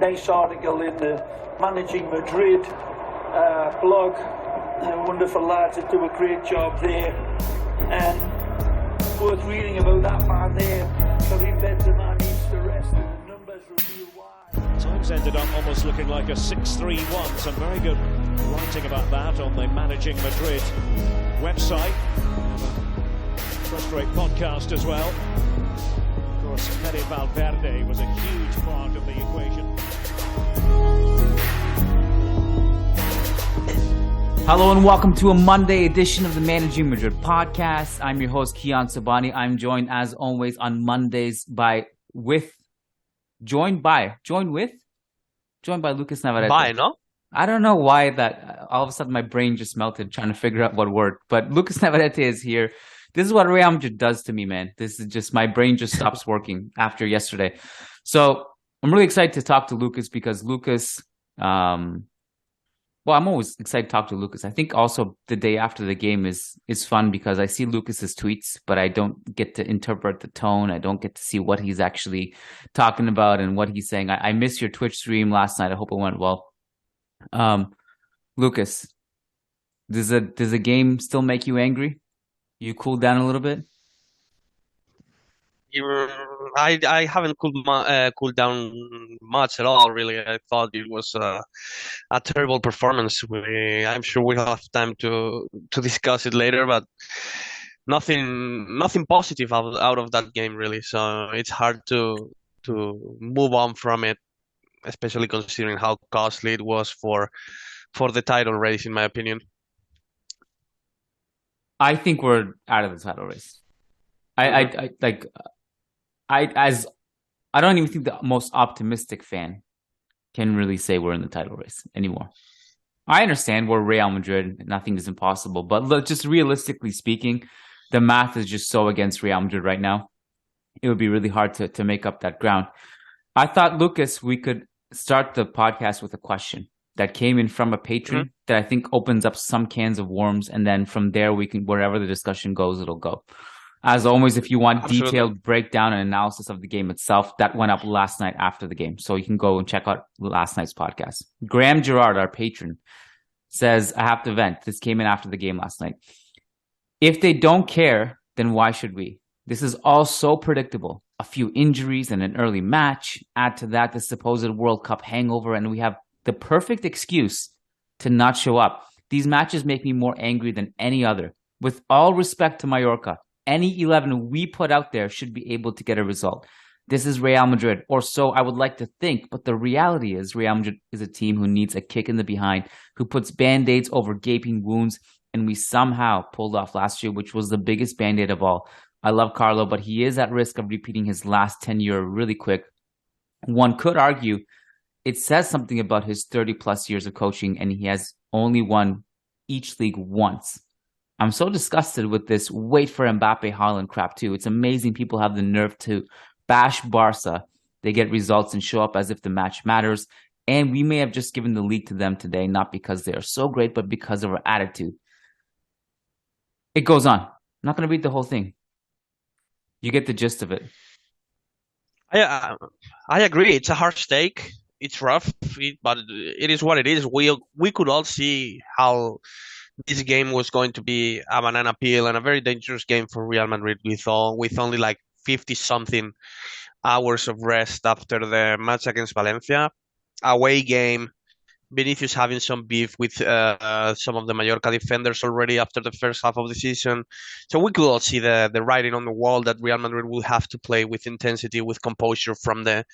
nice article in the Managing Madrid blog. Wonderful lads that do a great job there. And worth reading about that man there. Karim Benzema needs to rest, and the numbers reveal why. Times ended up almost looking like a 6-3-1. Some very good writing about that on the Managing Madrid website. First-rate podcast as well. Of course, Fede Valverde was a huge part of the equation. Hello and welcome to a Monday edition of the Managing Madrid Podcast. I'm your host, Kiyan Sobhani. I'm joined as always on Mondays joined by Lucas Navarrete. By, no? I don't know why that all of a sudden my brain just melted trying to figure out what word, but Lucas Navarrete is here. This is what Real Madrid does to me, man. This is just, my brain just stops working after yesterday. So I'm really excited to talk to Lucas because Lucas, I'm always excited to talk to Lucas. I think also the day after the game is fun because I see Lucas's tweets, but I don't get to interpret the tone. I don't get to see what he's actually talking about and what he's saying. I missed your Twitch stream last night. I hope it went well. Lucas, does a game still make you angry? You cooled down a little bit? I haven't cooled down much at all, really. I thought it was a terrible performance. I'm sure we'll have time to discuss it later, but nothing positive out of that game, really. So it's hard to move on from it, especially considering how costly it was for the title race, in my opinion. I think we're out of the title race. I don't even think the most optimistic fan can really say we're in the title race anymore. I understand we're Real Madrid, nothing is impossible, but just realistically speaking, the math is just so against Real Madrid right now. It would be really hard to make up that ground. I thought, Lucas, we could start the podcast with a question that came in from a patron that I think opens up some cans of worms, and then from there we can, wherever the discussion goes, it'll go. As always, if you want detailed breakdown and analysis of the game itself, that went up last night after the game. So you can go and check out last night's podcast. Graham Gerard, our patron, says, I have to vent. This came in after the game last night. If they don't care, then why should we? This is all so predictable. A few injuries and an early match. Add to that the supposed World Cup hangover, and we have the perfect excuse to not show up. These matches make me more angry than any other. With all respect to Mallorca, any 11 we put out there should be able to get a result. This is Real Madrid, or so I would like to think, but the reality is Real Madrid is a team who needs a kick in the behind, who puts band-aids over gaping wounds, and we somehow pulled off last year, which was the biggest band-aid of all. I love Carlo, but he is at risk of repeating his last tenure really quick. One could argue it says something about his 30-plus years of coaching, and he has only won each league once. I'm so disgusted with this wait for Mbappe Haaland crap too. It's amazing people have the nerve to bash Barca. They get results and show up as if the match matters. And we may have just given the league to them today, not because they are so great, but because of our attitude. It goes on. I'm not going to read the whole thing. You get the gist of it. I agree. It's a harsh take. It's rough, but it is what it is. We could all see how this game was going to be a banana peel and a very dangerous game for Real Madrid with only like 50-something hours of rest after the match against Valencia. Away game, Vinicius having some beef with some of the Mallorca defenders already after the first half of the season. So we could all see the writing on the wall that Real Madrid will have to play with intensity, with composure from the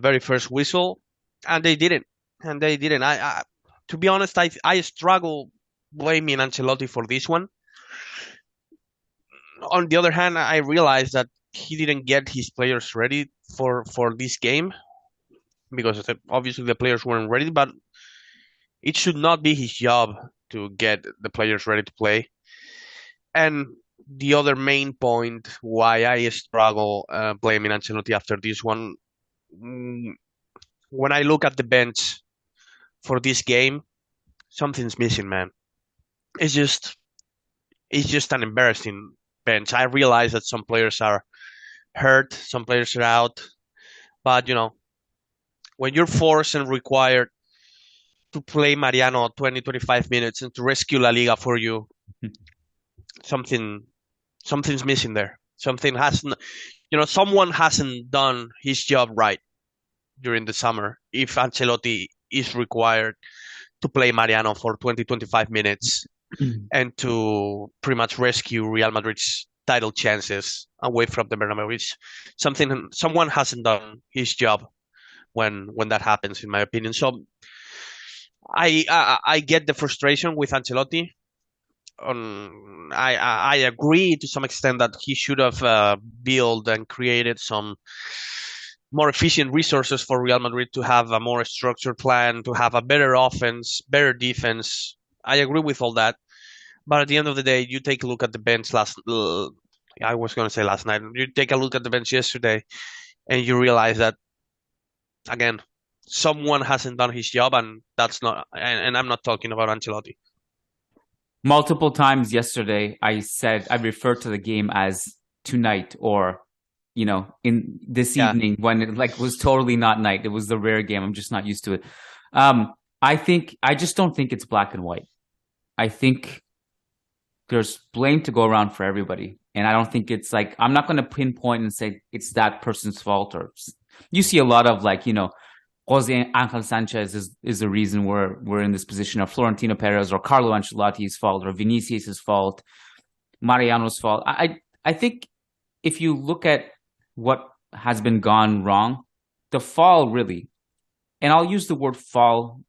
very first whistle, and they didn't. I to be honest, I struggle blaming Ancelotti for this one. On the other hand, I realized that he didn't get his players ready for this game because obviously the players weren't ready, but it should not be his job to get the players ready to play. And the other main point why I struggle blaming Ancelotti after this one, when I look at the bench for this game, something's missing, man. It's just an embarrassing bench. I realize that some players are hurt, some players are out, but when you're forced and required to play Mariano 20-25 minutes and to rescue La Liga for you, something's missing there. Someone hasn't done his job right during the summer if Ancelotti is required to play Mariano for 20-25 minutes and to pretty much rescue Real Madrid's title chances away from the Bernabeu. Someone hasn't done his job when that happens, in my opinion. So I get the frustration with Ancelotti. I agree to some extent that he should have built and created some more efficient resources for Real Madrid to have a more structured plan, to have a better offense, better defense. I agree with all that. But at the end of the day, you take a look at the bench I was going to say last night. You take a look at the bench yesterday and you realize that, again, someone hasn't done his job, and and I'm not talking about Ancelotti. Multiple times yesterday, I referred to the game as tonight, or in this evening, when it was totally not night. It was the rare game. I'm just not used to it. I just don't think it's black and white. I think there's blame to go around for everybody. And I don't think it's I'm not going to pinpoint and say it's that person's fault. Or you see a lot of Jose Angel Sanchez is the reason we're in this position, or Florentino Perez, or Carlo Ancelotti's fault, or Vinicius' fault, Mariano's fault. I think if you look at what has been gone wrong, the fall really, and I'll use the word fall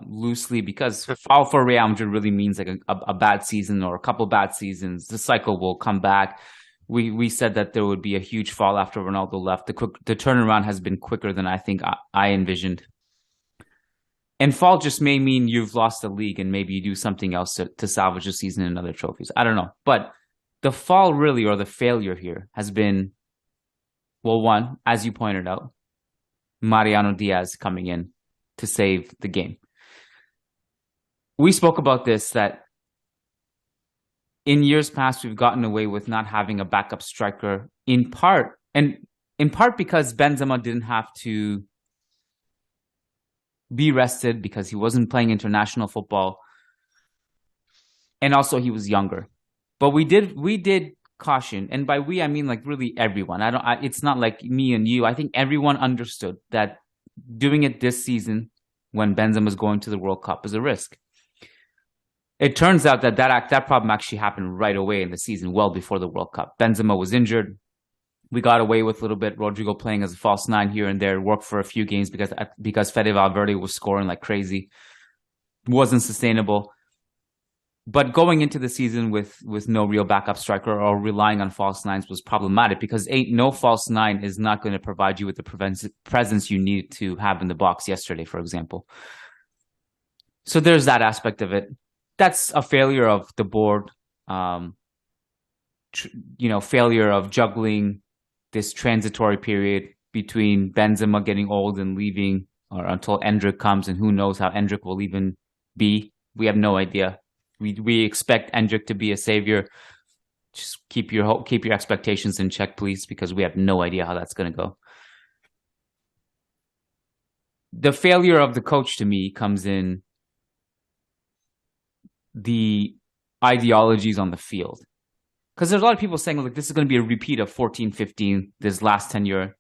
loosely, because fall for Real Madrid really means a bad season or a couple bad seasons. The cycle will come back. We said that there would be a huge fall after Ronaldo left. The turnaround has been quicker than I think I envisioned. And fall just may mean you've lost the league and maybe you do something else to salvage the season and other trophies. I don't know. But the fall really, or the failure here, has been, well, one, as you pointed out, Mariano Diaz coming in to save the game. We spoke about this, that in years past, we've gotten away with not having a backup striker, in part because Benzema didn't have to be rested because he wasn't playing international football, and also he was younger. But we did caution, and by we I mean really everyone. It's not like me and you. I think everyone understood that doing it this season when Benzema is going to the World Cup is a risk. It turns out that problem actually happened right away in the season, well before the World Cup. Benzema was injured. We got away with a little bit. Rodrigo playing as a false nine here and there, worked for a few games because Fede Valverde was scoring like crazy. Wasn't sustainable. But going into the season with no real backup striker or relying on false nines was problematic, because no false nine is not going to provide you with the presence you need to have in the box yesterday, for example. So there's that aspect of it. That's a failure of the board, failure of juggling this transitory period between Benzema getting old and leaving, or until Endrick comes, and who knows how Endrick will even be. We have no idea. We expect Endrick to be a savior. Just keep your expectations in check, please, because we have no idea how that's going to go. The failure of the coach, to me, comes in the ideologies on the field. Because there's a lot of people saying, this is going to be a repeat of 14-15, this last tenure.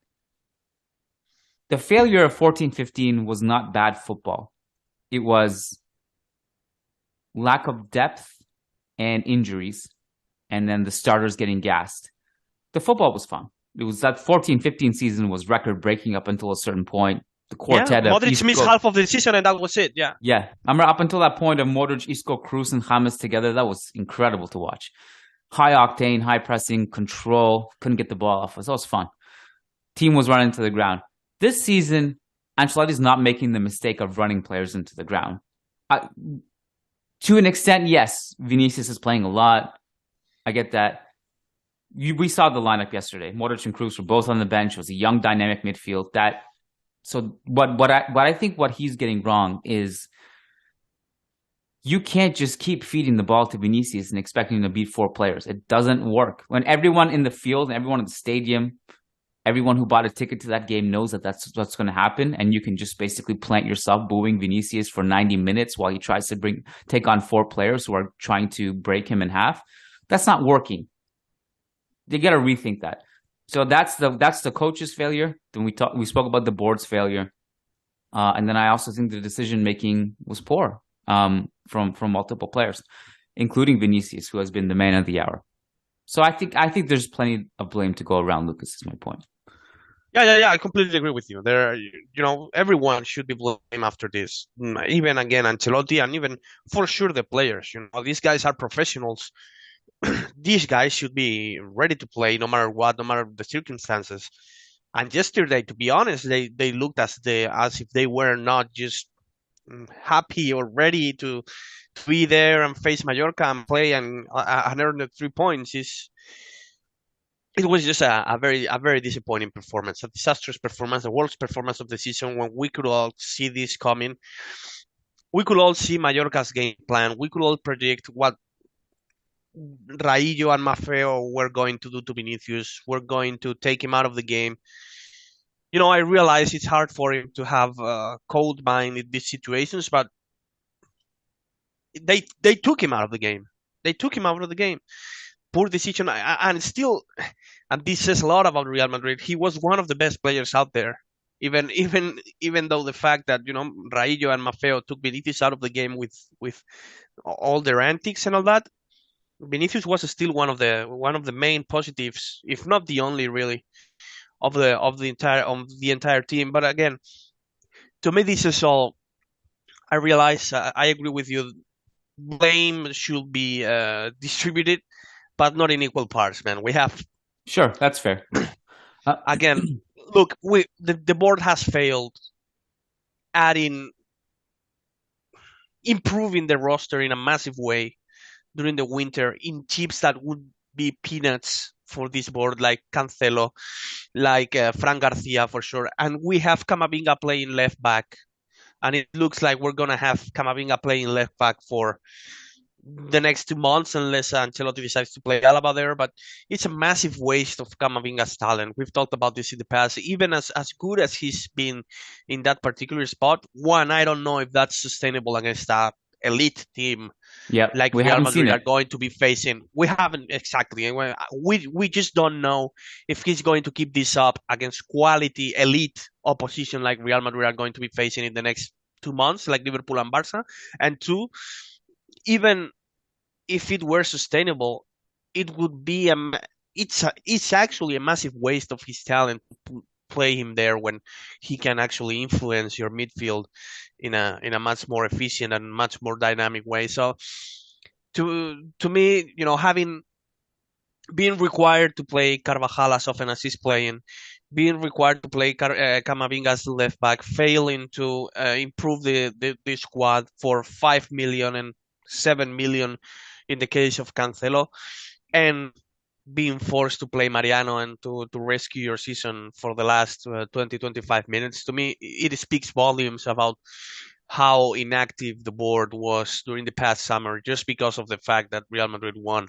The failure of 14-15 was not bad football. It was lack of depth and injuries, and then the starters getting gassed. The football was fun. It was that 14-15 season was record-breaking up until a certain point. The quartet of Modric missed half of the season, and that was it. Yeah. I remember up until that point of Modric, Isco, Cruz, and James together, that was incredible to watch. High octane, high pressing, control, couldn't get the ball off us. That was fun. Team was running to the ground. This season, Ancelotti's not making the mistake of running players into the ground. To an extent, yes, Vinicius is playing a lot. I get that. We saw the lineup yesterday. Modric and Cruz were both on the bench. It was a young, dynamic midfield. So what I think what he's getting wrong is you can't just keep feeding the ball to Vinicius and expecting him to beat four players. It doesn't work. When everyone in the field and everyone in the stadium everyone who bought a ticket to that game knows that that's what's going to happen, and you can just basically plant yourself booing Vinicius for 90 minutes while he tries to take on 4 players who are trying to break him in half. That's not working. They got to rethink that. So that's the coach's failure. Then we spoke about the board's failure, and then I also think the decision making was poor from multiple players, including Vinicius, who has been the man of the hour. So I think there's plenty of blame to go around, Lucas, is my point. Yeah. I completely agree with you. Everyone should be blamed after this. Even again, Ancelotti, and even for sure the players. These guys are professionals. These guys should be ready to play no matter what, no matter the circumstances. And yesterday, to be honest, they looked as if they were not just happy or ready to be there and face Mallorca and play and earn the 3 points. It was just a very disappointing performance, a disastrous performance, the worst performance of the season, when we could all see this coming. We could all see Mallorca's game plan. We could all predict what Raillo and Maffeo were going to do to Vinicius. We're going to take him out of the game. I realize it's hard for him to have a cold mind in these situations, but they took him out of the game. They took him out of the game. Poor decision, and still, and this says a lot about Real Madrid. He was one of the best players out there. Even though the fact that Raillo and Maffeo took Vinicius out of the game with all their antics and all that, Vinicius was still one of the main positives, if not the only, really, of the entire team. But again, to me, this is all. I realize I agree with you. Blame should be distributed, but not in equal parts, man. We have. Sure, that's fair. Again, look, the board has failed improving the roster in a massive way during the winter in chips that would be peanuts for this board, like Cancelo, like Fran Garcia for sure. And we have Camavinga playing left back. And it looks like we're going to have Camavinga playing left back for the next 2 months, unless Ancelotti decides to play Alaba there. But it's a massive waste of Camavinga's talent. We've talked about this in the past. Even as good as he's been in that particular spot, I don't know if that's sustainable against that elite team like Real Madrid are going to be facing. We haven't exactly. We just don't know if he's going to keep this up against quality elite opposition like Real Madrid are going to be facing in the next 2 months, like Liverpool and Barca. And 2, even if it were sustainable, it would be it's actually a massive waste of his talent to play him there when he can actually influence your midfield in a much more efficient and much more dynamic way. So to me, being required to play Carvajal as often as he's playing, being required to play Camavinga as the left back, failing to improve the squad for 5 million and 7 million in the case of Cancelo, and being forced to play Mariano and to rescue your season for the last 20-25 minutes, to me, it speaks volumes about how inactive the board was during the past summer, just because of the fact that Real Madrid won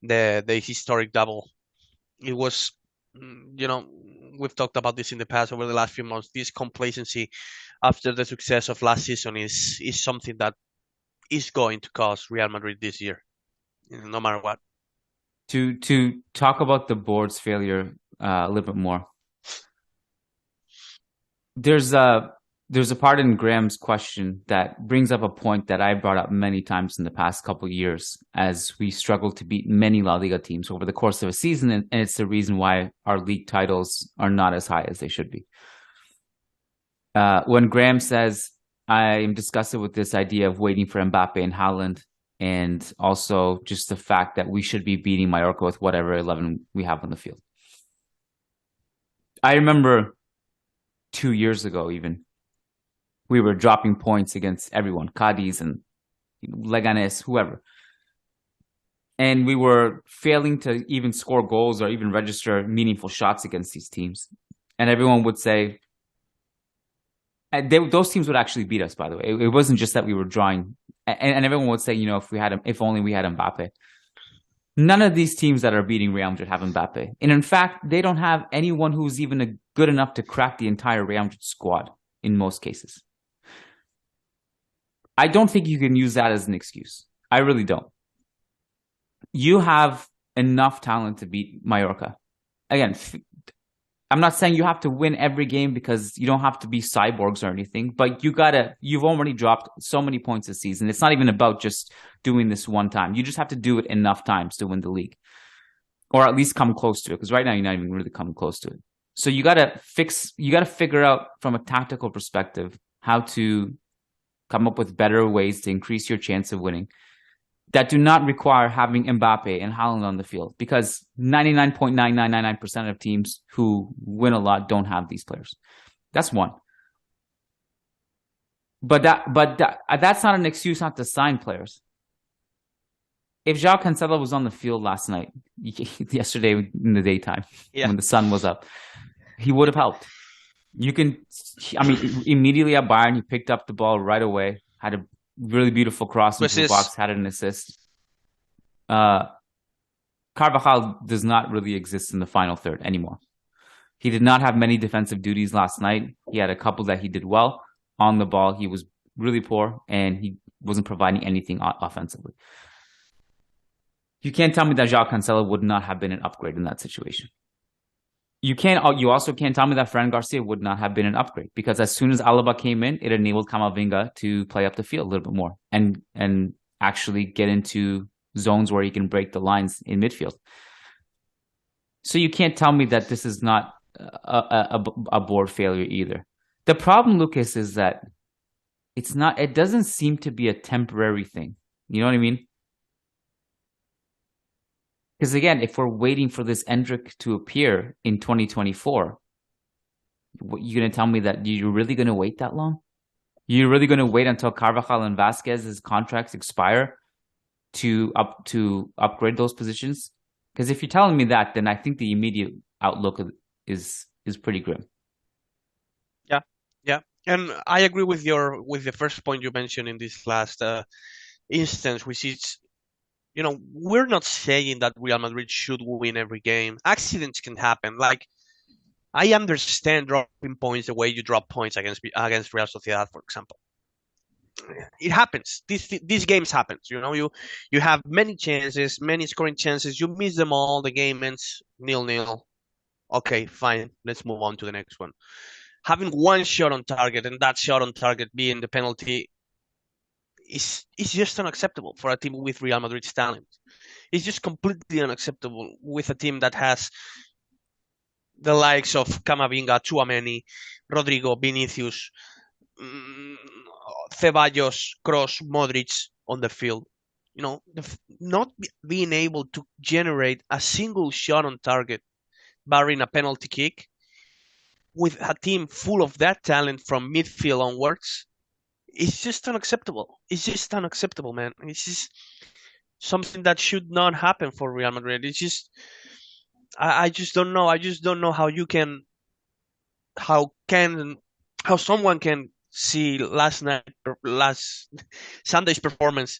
the historic double. It was, we've talked about this in the past over the last few months. This complacency after the success of last season is something is going to cost Real Madrid this year, no matter what. To talk about the board's failure a little bit more, there's a part in Graham's question that brings up a point that I brought up many times in the past couple of years as we struggle to beat many La Liga teams over the course of a season, and it's the reason why our league titles are not as high as they should be. When Graham says, I am disgusted with this idea of waiting for Mbappe and Haaland, and also just the fact that we should be beating Mallorca with whatever 11 we have on the field. I remember 2 years ago even, we were dropping points against everyone, Cadiz and Leganes, whoever. And we were failing to even score goals or even register meaningful shots against these teams. And everyone would say, those teams would actually beat us, by the way. It wasn't just that we were drawing. And everyone would say, if only we had Mbappe. None of these teams that are beating Real Madrid have Mbappe. And in fact, they don't have anyone who's even good enough to crack the entire Real Madrid squad in most cases. I don't think you can use that as an excuse. I really don't. You have enough talent to beat Mallorca. Again, I'm not saying you have to win every game because you don't have to be cyborgs or anything, but you've already dropped so many points this season. It's not even about just doing this one time. You just have to do it enough times to win the league, or at least come close to it, because right now you're not even really coming close to it. So you got to figure out from a tactical perspective how to come up with better ways to increase your chance of winning that do not require having Mbappe and Haaland on the field, because 99.9999% of teams who win a lot don't have these players. That's one. But that's not an excuse not to sign players. If João Cancelo was on the field last night, yesterday in the daytime, when the sun was up, he would have helped. Immediately at Bayern, he picked up the ball right away, had a really beautiful cross into the box, had an assist. Carvajal does not really exist in the final third anymore. He did not have many defensive duties last night. He had a couple that he did well. On the ball, he was really poor, and he wasn't providing anything offensively. You can't tell me that João Cancelo would not have been an upgrade in that situation. You also can't tell me that Fran Garcia would not have been an upgrade, because as soon as Alaba came in, it enabled Camavinga to play up the field a little bit more and actually get into zones where he can break the lines in midfield. So you can't tell me that this is not a board failure either. The problem, Lucas, is that it doesn't seem to be a temporary thing. You know what I mean? Because again, if we're waiting for this Endrick to appear in 2024, you're going to tell me that you're really going to wait that long? You're really going to wait until Carvajal and Vasquez's contracts expire to upgrade those positions? Because if you're telling me that, then I think the immediate outlook is pretty grim. Yeah, and I agree with the first point you mentioned in this last instance, which is, we're not saying that Real Madrid should win every game. Accidents can happen. Like, I understand dropping points the way you drop points against Real Sociedad, for example. It happens. These games happen. You have many chances, many scoring chances. You miss them all. The game ends 0-0. Okay, fine. Let's move on to the next one. Having one shot on target, and that shot on target being the penalty, is just unacceptable for a team with Real Madrid's talent. It's just completely unacceptable with a team that has the likes of Camavinga, Tchouaméni, Rodrigo, Vinicius, Ceballos, Kroos, Modric on the field. Not being able to generate a single shot on target, barring a penalty kick, with a team full of that talent from midfield onwards, it's just unacceptable. It's just unacceptable, man. It's just something that should not happen for Real Madrid. It's just, I just don't know. I just don't know how someone can see last Sunday's performance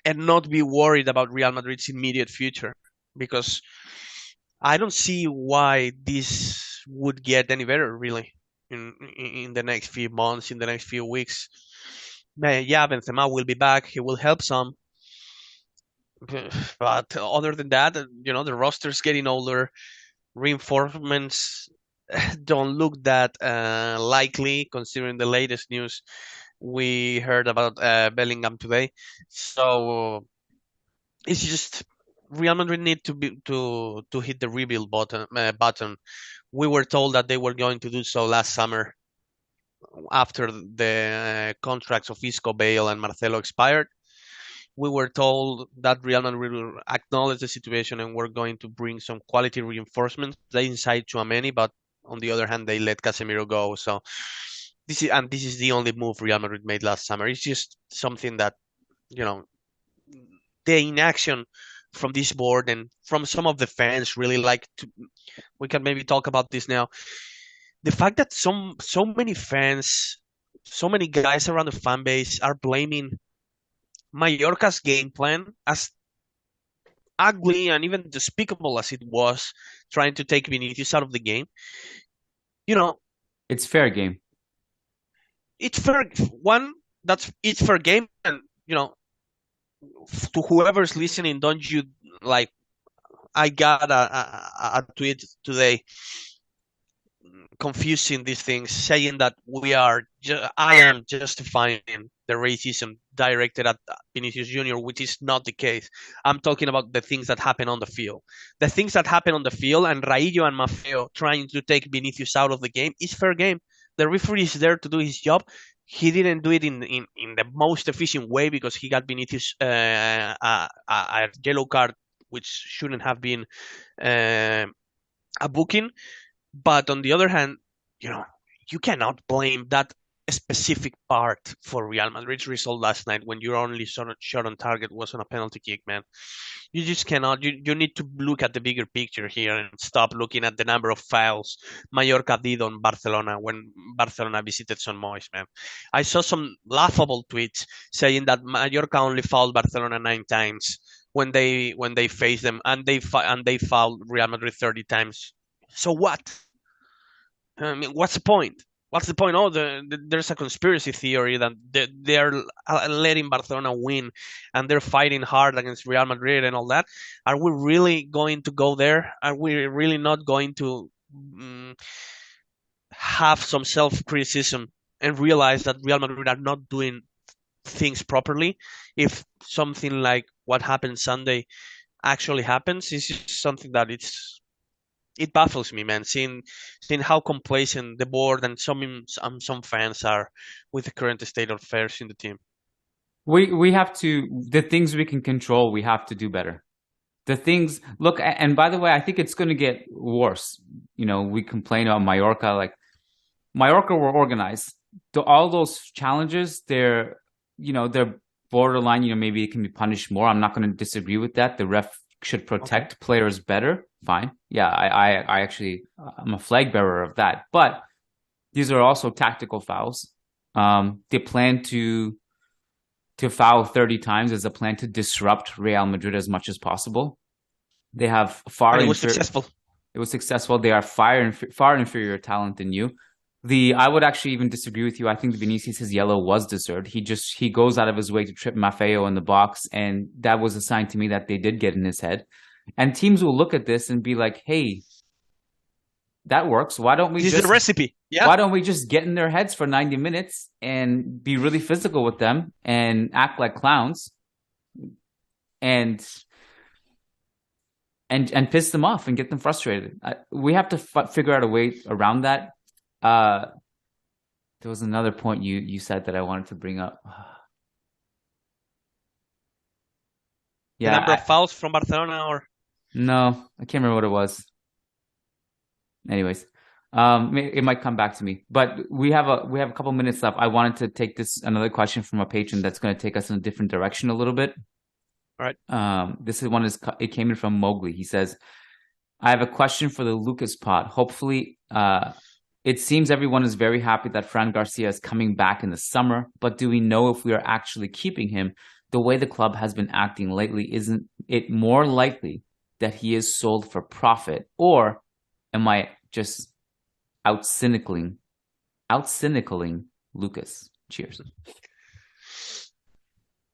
and not be worried about Real Madrid's immediate future, because I don't see why this would get any better, really, in the next few months, in the next few weeks. Yeah, Benzema will be back. He will help some. But other than that, the roster's getting older. Reinforcements don't look that likely, considering the latest news we heard about Bellingham today. So it's just Real Madrid need to hit the rebuild button. We were told that they were going to do so last summer after the contracts of Isco, Bale, and Marcelo expired. We were told that Real Madrid will acknowledge the situation and we're going to bring some quality reinforcements. They inside Tchouaméni, but on the other hand, they let Casemiro go. So this is the only move Real Madrid made last summer. It's just something that, the inaction from this board and from some of the fans really like to. We can maybe talk about this now. The fact that so many fans, so many guys around the fan base are blaming Mallorca's game plan as ugly and even despicable as it was, trying to take Vinicius out of the game, you know, It's fair game. it's fair. One, it's fair game, and to whoever's listening, don't you like? I got a tweet today confusing these things, saying that I am justifying the racism directed at Vinicius Junior, which is not the case. I'm talking about the things that happen on the field. The things that happen on the field, and Raillo and Maffeo trying to take Vinicius out of the game is fair game. The referee is there to do his job. He didn't do it in the most efficient way because he got Vinicius a yellow card, which shouldn't have been a booking. But on the other hand, you cannot blame that specific part for Real Madrid's result last night when your only shot on target was on a penalty kick, man. You just cannot. You need to look at the bigger picture here and stop looking at the number of fouls Mallorca did on Barcelona when Barcelona visited Son Mois, man. I saw some laughable tweets saying that Mallorca only fouled Barcelona 9 times when they faced them, and they fouled Real Madrid 30 times. So what? I mean, what's the point? What's the point? Oh, there's a conspiracy theory that they're letting Barcelona win and they're fighting hard against Real Madrid and all that. Are we really going to go there? Are we really not going to have some self-criticism and realize that Real Madrid are not doing things properly? If something like what happened Sunday actually happens, is something that it baffles me, man, seeing how complacent the board and some fans are with the current state of affairs in the team. We have to, the things we can control, we have to do better. The things, look, and by the way, I think it's going to get worse. We complain about Mallorca. Like, Mallorca were organized. All those challenges, they're borderline, maybe it can be punished more. I'm not going to disagree with that. The ref should protect players better. Fine. Yeah, I actually, I'm a flag bearer of that. But these are also tactical fouls. They plan to foul 30 times as a plan to disrupt Real Madrid as much as possible. They have it was successful. It was successful. They are far inferior talent than you. I would actually even disagree with you. I think Vinicius' yellow was deserved. He goes out of his way to trip Maffeo in the box, and that was a sign to me that they did get in his head. And teams will look at this and be like, "Hey, that works. Why don't we This is the recipe. Yeah. Why don't we just get in their heads for 90 minutes and be really physical with them and act like clowns and piss them off and get them frustrated?" We have to figure out a way around that. There was another point you said that I wanted to bring up. The number of fouls from Barcelona, or no, I can't remember what it was. Anyways, it might come back to me. But we have a couple minutes left. I wanted to take another question from a patron that's going to take us in a different direction a little bit. All right. It came in from Mowgli. He says, "I have a question for the Lucas pod. Hopefully, it seems everyone is very happy that Fran Garcia is coming back in the summer, but do we know if we are actually keeping him? The way the club has been acting lately, isn't it more likely that he is sold for profit? Or am I just out-cynicaling Lucas? Cheers."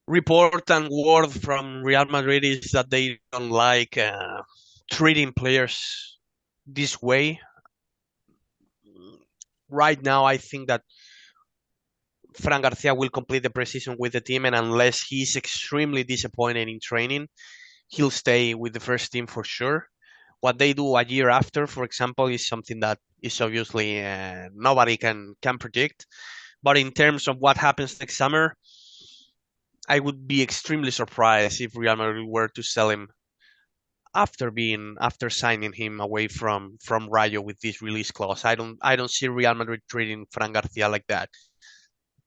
Report and word from Real Madrid is that they don't like treating players this way. Right now, I think that Fran Garcia will complete the preseason with the team, and unless he's extremely disappointed in training, he'll stay with the first team for sure. What they do a year after, for example, is something that is obviously nobody can predict. But in terms of what happens next summer, I would be extremely surprised if Real Madrid were to sell him after signing him away from Rayo with this release clause. I don't see Real Madrid treating Fran Garcia like that.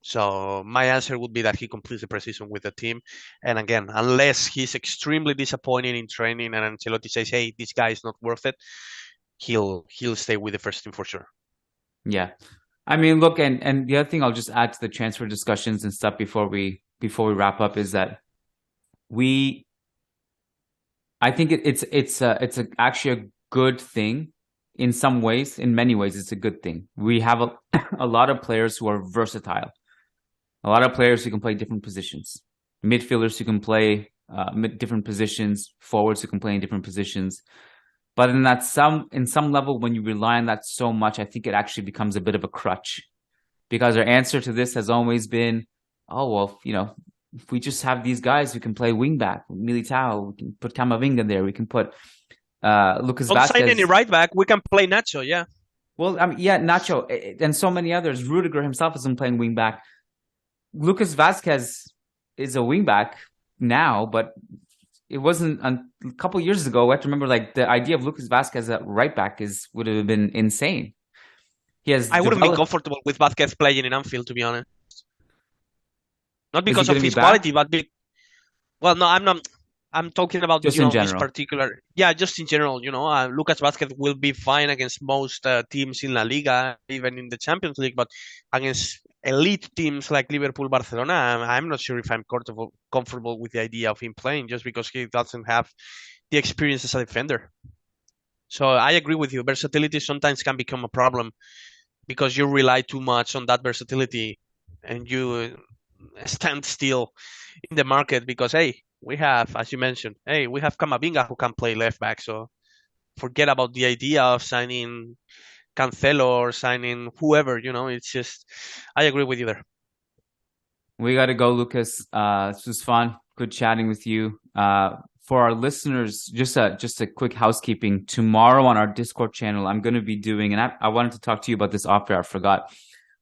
So my answer would be that he completes the preseason with the team. And again, unless he's extremely disappointed in training and Ancelotti says, "Hey, this guy is not worth it," he'll stay with the first team for sure. Yeah. I mean, look, and the other thing I'll just add to the transfer discussions and stuff before we wrap up is that I think it's actually a good thing in some ways. In many ways, it's a good thing. We have a lot of players who are versatile. A lot of players who can play different positions. Midfielders who can play different positions. Forwards who can play in different positions. But in some level, when you rely on that so much, I think it actually becomes a bit of a crutch. Because our answer to this has always been, oh, well, if we just have these guys who can play wing back, Militao, we can put Camavinga there, we can put Lucas Vazquez. Don't sign any right back, we can play Nacho, yeah. Well, Nacho and so many others. Rudiger himself isn't playing wing back. Lucas Vazquez is a wing back now, but it wasn't a couple years ago. I have to remember, the idea of Lucas Vazquez at right back would have been insane. I wouldn't be comfortable with Vazquez playing in Anfield, to be honest. Not because of his quality, but well, no, I'm not. I'm talking about just in general. This particular. Yeah, just in general. Lucas Vazquez will be fine against most teams in La Liga, even in the Champions League, but against elite teams like Liverpool, Barcelona, I'm not sure if I'm comfortable with the idea of him playing, just because he doesn't have the experience as a defender. So I agree with you. Versatility sometimes can become a problem because you rely too much on that versatility and you stand still in the market because, hey, we have, as you mentioned, we have Camavinga who can play left back. So forget about the idea of signing Cancelo or signing whoever, it's just, I agree with you there. We got to go, Lucas. This was fun. Good chatting with you. For our listeners, just a quick housekeeping. Tomorrow on our Discord channel, I'm going to be doing, and I wanted to talk to you about this off air. I forgot,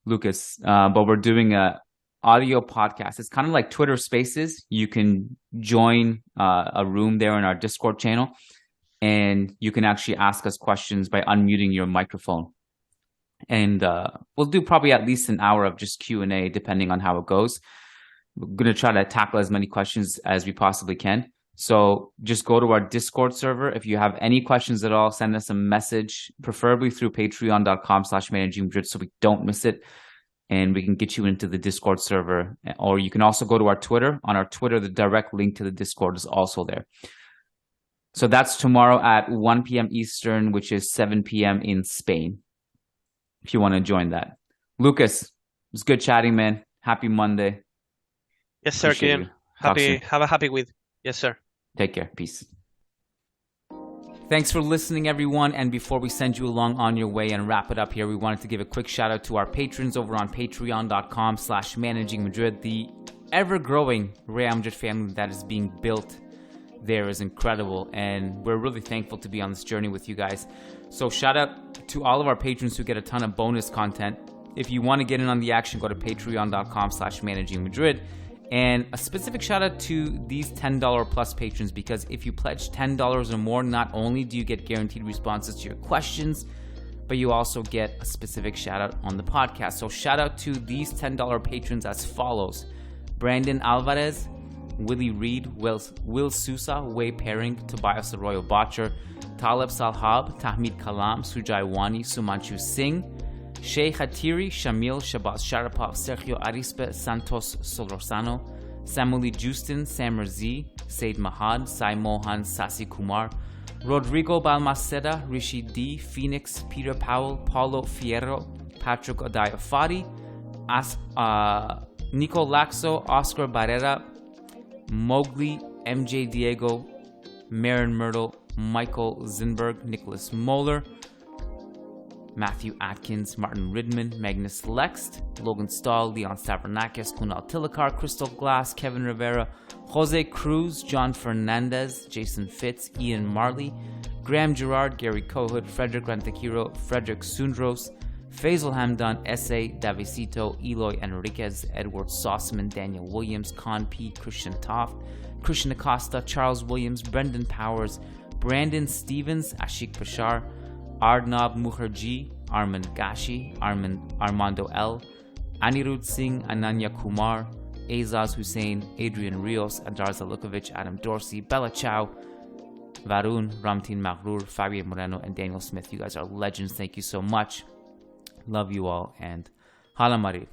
Lucas, but we're doing a audio podcast. It's kind of like Twitter Spaces. You can join a room there in our Discord channel, and you can actually ask us questions by unmuting your microphone. And we'll do probably at least an hour of just Q&A, depending on how it goes. We're going to try to tackle as many questions as we possibly can. So just go to our Discord server. If you have any questions at all, send us a message, preferably through patreon.com/Managing Madrid so we don't miss it. And we can get you into the Discord server. Or you can also go to our Twitter. On our Twitter, the direct link to the Discord is also there. So that's tomorrow at 1 p.m. Eastern, which is 7 p.m. in Spain, if you want to join that. Lucas, it was good chatting, man. Happy Monday. Yes, sir, Kiyan. Have a happy week. Yes, sir. Take care. Peace. Thanks for listening, everyone. And before we send you along on your way and wrap it up here, we wanted to give a quick shout out to our patrons over on patreon.com/Managing Madrid. The ever-growing Real Madrid family that is being built there is incredible. And we're really thankful to be on this journey with you guys. So shout out to all of our patrons who get a ton of bonus content. If you want to get in on the action, go to patreon.com/Managing Madrid. And a specific shout out to these $10 plus patrons, because if you pledge $10 or more, not only do you get guaranteed responses to your questions, but you also get a specific shout out on the podcast. So shout out to these $10 patrons as follows: Brandon Alvarez, Willie Reed, Will Sousa, Way Pairing, Tobias Arroyo Botcher, Taleb Salhab, Tahmid Kalam, Sujai Wani, Sumanchu Singh, Sheikh Hatiri, Shamil, Shabazz Sharapov, Sergio Arispe, Santos Solorzano, Samuli Justin, Samer Z, Said Mahad, Sai Mohan, Sasi Kumar, Rodrigo Balmaceda, Rishi D, Phoenix, Peter Powell, Paulo Fierro, Patrick Odayafadi, Nico Laxo, Oscar Barrera, Mowgli, MJ Diego, Marin Myrtle, Michael Zinberg, Nicholas Moeller, Matthew Atkins, Martin Ridman, Magnus Lext, Logan Stahl, Leon Stavronakis, Kunal Tilakar, Crystal Glass, Kevin Rivera, Jose Cruz, John Fernandez, Jason Fitz, Ian Marley, Graham Gerard, Gary Cohood, Frederick Rantakiro, Frederick Sundros, Faisal Hamdan, S.A. Davisito, Eloy Enriquez, Edward Sossman, Daniel Williams, Con P, Christian Toft, Christian Acosta, Charles Williams, Brendan Powers, Brandon Stevens, Ashik Bashar, Arnab Mukherjee, Armand Gashi, Armando L, Anirudh Singh, Ananya Kumar, Azaz Hussain, Adrian Rios, Adar Zalukovic, Adam Dorsey, Bella Chow, Varun, Ramtin Maghrur, Fabian Moreno, and Daniel Smith. You guys are legends. Thank you so much. Love you all, and Hala Marid.